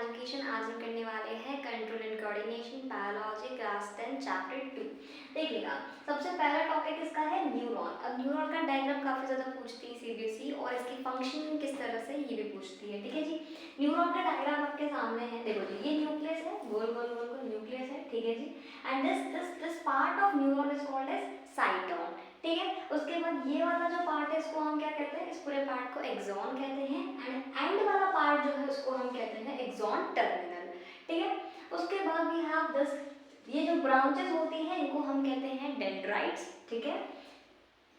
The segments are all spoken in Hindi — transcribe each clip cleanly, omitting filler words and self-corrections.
एजुकेशन आज हम करने वाले हैं control and coordination biology class 10 chapter 2। देखिएगा, सबसे पहला टॉपिक इसका है न्यूरॉन। अब न्यूरॉन का डायग्राम काफ़ी ज़्यादा पूछती है सीबीएसई और इसकी फंक्शनिंग किस तरह से ये भी पूछती है। ठीक है जी, न्यूरॉन का डायग्राम आपके सामने है। देखो जी, ये न्यूक्लियस है, गोल गोल गोल गोल न्यूक्लियस है। ठीक है जी, and this part of neuron is called as cyton. ठीक है, उसके बाद ये वाला जो पार्ट है इसको हम क्या कहते हैं, इस पूरे पार्ट को एक्सॉन कहते हैं एंड एंड वाला पार्ट जो है उसको हम कहते हैं एक्सॉन टर्मिनल। ठीक है, उसके बाद वी हैव दिस, ये जो ब्रांचेस होती हैं इनको हम कहते हैं डेंड्राइट्स। ठीक है,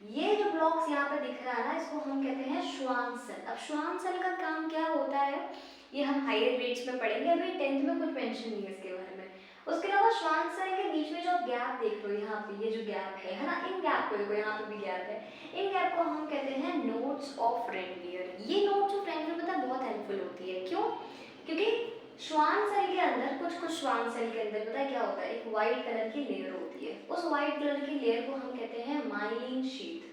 ये जो ब्लॉक्स यहाँ पे दिख रहा है ना इसको हम कहते हैं श्वान सेल। अब श्वान सेल का काम क्या होता है ये हम हायर ग्रेड्स में पढ़ेंगे, अभी 10th में कुछ मेंशन नहीं है इसके बारे में। उसके अलावा श्वान सेल के बीच में जो गैप देख लो, यहाँ पे ये जो गैप है ना, इन गैप को देखो, यहाँ पे भी गैप है। इन गैप को हम कहते हैं नोड्स ऑफ रेनडियर। ये नोड्स ऑफ रेनडियर पता है बहुत हेल्पफुल होती है। क्यों? क्योंकि श्वान सेल के अंदर कुछ श्वान सेल के अंदर पता है क्या होता है, एक व्हाइट कलर की लेयर होती है। उस व्हाइट कलर की लेयर को हम कहते हैं माइलिन शीथ।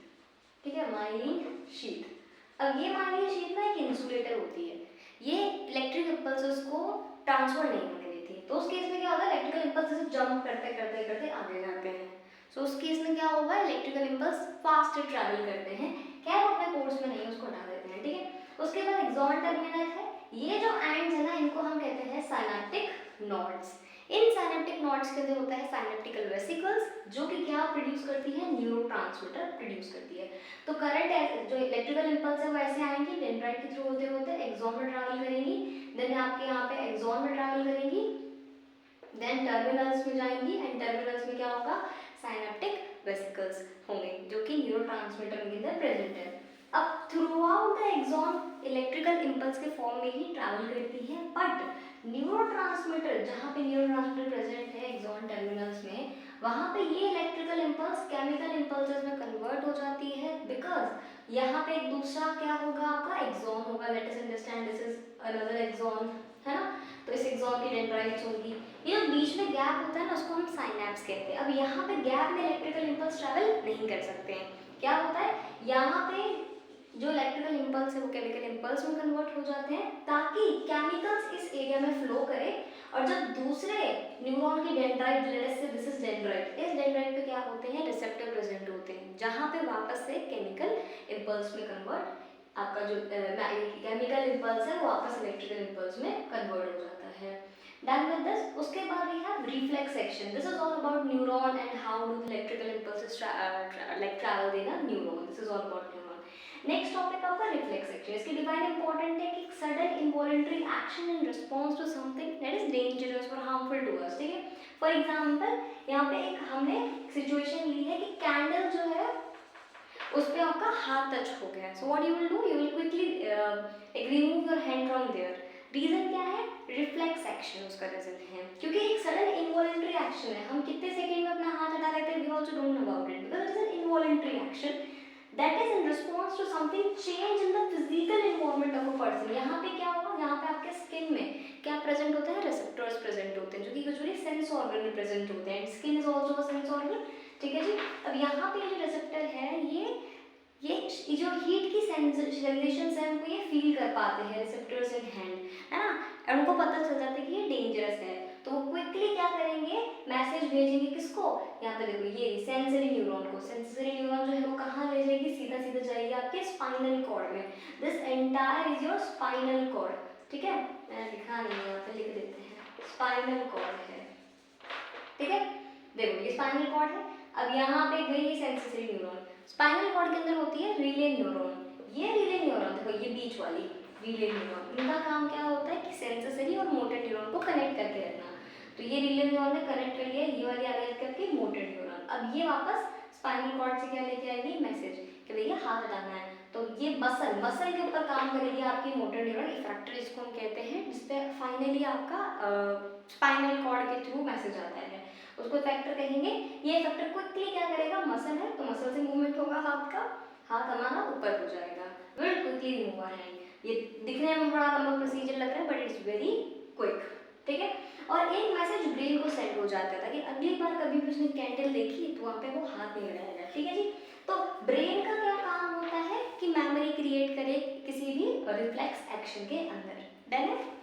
ठीक है, माइलिन शीथ। अब ये माइलिन शीथ ना एक इंसुलेटर होती है, ये इलेक्ट्रिक इम्पल्सेस को ट्रांसफर नहीं होने देती है। तो उस केस में क्या होता है, इलेक्ट्रिकल इम्पल्स जंप करते करते करते आगे जाते हैं। सो उस केस में क्या होगा, इलेक्ट्रिकल इम्पल्स फास्ट ट्रैवल करते हैं, क्या वो अपने कोर्स में नहीं उसको हटा देते हैं। ठीक है, उसके बाद एक्सॉन टर्मिनल है। ये जो एंड्स है ना इनको हम कहते हैं साइनेप्टिक नॉड्स। इन साइनेप्टिक नॉड्स के अंदर होता है साइनेप्टिकल वेसिकल्स जो कि क्या प्रोड्यूस करती है, न्यूरोट्रांसमीटर प्रोड्यूस करती है। तो करंट जो इलेक्ट्रिकल इम्पल्स है वो ऐसे आएंगी, डेंड्राइट के थ्रू होते होते एक्सॉन में ट्रैवल करेंगी, देन आपके यहाँ पे एक्सॉन में ट्रैवल करेंगी, देन टर्मिनल्स में जाएंगी एंड टर्मिनल्स में क्या होगा, साइनेप्टिक वेसिकल्स होंगे जो कि न्यूरोट्रांसमीटर के अंदर प्रेजेंट है। अब throughout the axon electrical impulse के फॉर्म में ही ट्रैवल करती है, बट न्यूरोट्रांसमीटर जहाँ पे न्यूरोट्रांसमीटर प्रेजेंट है एक्सॉन टर्मिनल्स में, वहाँ पे ये इलेक्ट्रिकल इम्पल्स केमिकल इम्पल्सेस में कन्वर्ट हो जाती है, बिकॉज यहाँ पे एक दूसरा क्या होगा आपका एक्सॉन होगा। Let us understand this is another axon, है ना। तो इस एक्सॉन की डेंड्राइट्स होगी, ये जो बीच में गैप होता है ना उसको हम साइनेप्स कहते हैं। अब यहाँ पे गैप में इलेक्ट्रिकल इम्पल्स ट्रैवल नहीं कर सकते हैं। क्या होता है, यहाँ पे जो इलेक्ट्रिकल इम्पल्स है वो केमिकल इम्पल्स में कन्वर्ट हो जाते हैं ताकि केमिकल्स इस एरिया में फ्लो करे, और जब दूसरे न्यूरॉन की डेंड्राइट, दिस इज डेंड्राइट, इस डेंड्राइट पे क्या होते हैं, रिसेप्टर प्रेजेंट होते हैं जहाँ पे वापस से केमिकल इम्पल्स में कन्वर्ट, आपका जो केमिकल इम्पल्स है वो वापस इलेक्ट्रिकल इम्पल्स में कन्वर्ट हो जाता है। Done with this, उसके बाद we have reflex section. This is all about neuron and how do the electrical impulses travel in a neuron. This is all about neuron. Next topic आपका रिफ्लेक्स एक्शन। इसकी डिफाइन इंपॉर्टेंट है कि sudden involuntary action in response to something that is dangerous और हार्मफुल टू अस। ठीक है, फॉर एग्जांपल यहाँ पे एक हमने सिचुएशन ली है कि कैंडल जो है उस पर आपका हाथ टच हो गया। So what you will do, you will quickly remove your hand from there. Reason क्या है, रिफ्लेक्स एक्शन उसका रीजन है, क्योंकि एक सडन इनवॉलंटरी एक्शन है। हम कितने सेकंड में अपना हाथ हटा लेते हैं, we also don't know about it, because it is an involuntary action that is in response to something change in the physical environment of a person। यहाँ पे क्या होगा, यहाँ पे आपके स्किन में क्या प्रेजेंट होता है, रिसेप्टर्स प्रेजेंट होते हैं जो कि यूजुअली सेंस ऑर्गन में प्रेजेंट होते हैं, skin is also a sense organ. ठीक है जी, अब यहाँ पे जो रिसेप्टर है ये जो हीट की सेंसेशंस है उनको ये फील कर पाते हैं, रिसेप्टर्स इन हैंड, है ना, और उनको पता चल जाता है कि ये डेंजरस है, तो वो क्विकली क्या करेंगे, मैसेज भेजेंगे किसको, यहाँ पे देखो ये सेंसरी न्यूरॉन को। सेंसरी न्यूरॉन जो है वो कहाँ ले जाएगी, सीधा सीधा जाएगी आपके स्पाइनल कॉर्ड में। This entire is your spinal cord. ठीक है, मैंने लिखा नहीं है, यहाँ पे लिख देते हैं, स्पाइनल कॉर्ड है। ठीक है, देखो ये स्पाइनल कॉर्ड है। अब यहाँ पे गई सेंसरी न्यूरॉन, स्पाइनल कॉर्ड के अंदर होती है रिले न्यूरॉन। ये रिले न्यूरॉन देखो, ये बीच वाली रिले न्यूरॉन, इनका काम क्या होता है कि सेंसरी और मोटर न्यूरॉन को कनेक्ट करके रखना। तो ये रिले न्यूरॉन ने कनेक्ट कर लिया, ये वाली आगे करके मोटर न्यूरॉन। अब ये वापस स्पाइनल कॉर्ड से क्या लेके आएगी, मैसेज कि भैया हाथ हटाना है। तो ये मसल के ऊपर काम करेगी आपकी मोटर न्यूरॉन, इफेक्टर इसको हम कहते हैं, जिसपे फाइनली आपका स्पाइनल कॉर्ड के थ्रू मैसेज आता है, उसको इफेक्टर कहेंगे। ये इफेक्टर क्विकली क्या करेगा, मसल है तो मसल से मूवमेंट होगा हाथ का, हाथ हमारा ऊपर हो जाएगा, will quickly remove our hand. ये दिखने में बड़ा लंबा प्रोसीजर लग रहा है बट इट्स वेरी क्विक। ठीक है, और एक मैसेज ब्रेन को सेंड हो जाता है ताकि अगली बार कभी भी उसने कैंडल देखी तो वहाँ पे वो हाथ नहीं लगाएगा। ठीक है जी, तो ब्रेन का क्या काम होता है कि मेमोरी क्रिएट करे किसी भी रिफ्लेक्स एक्शन के अंदर। डन है।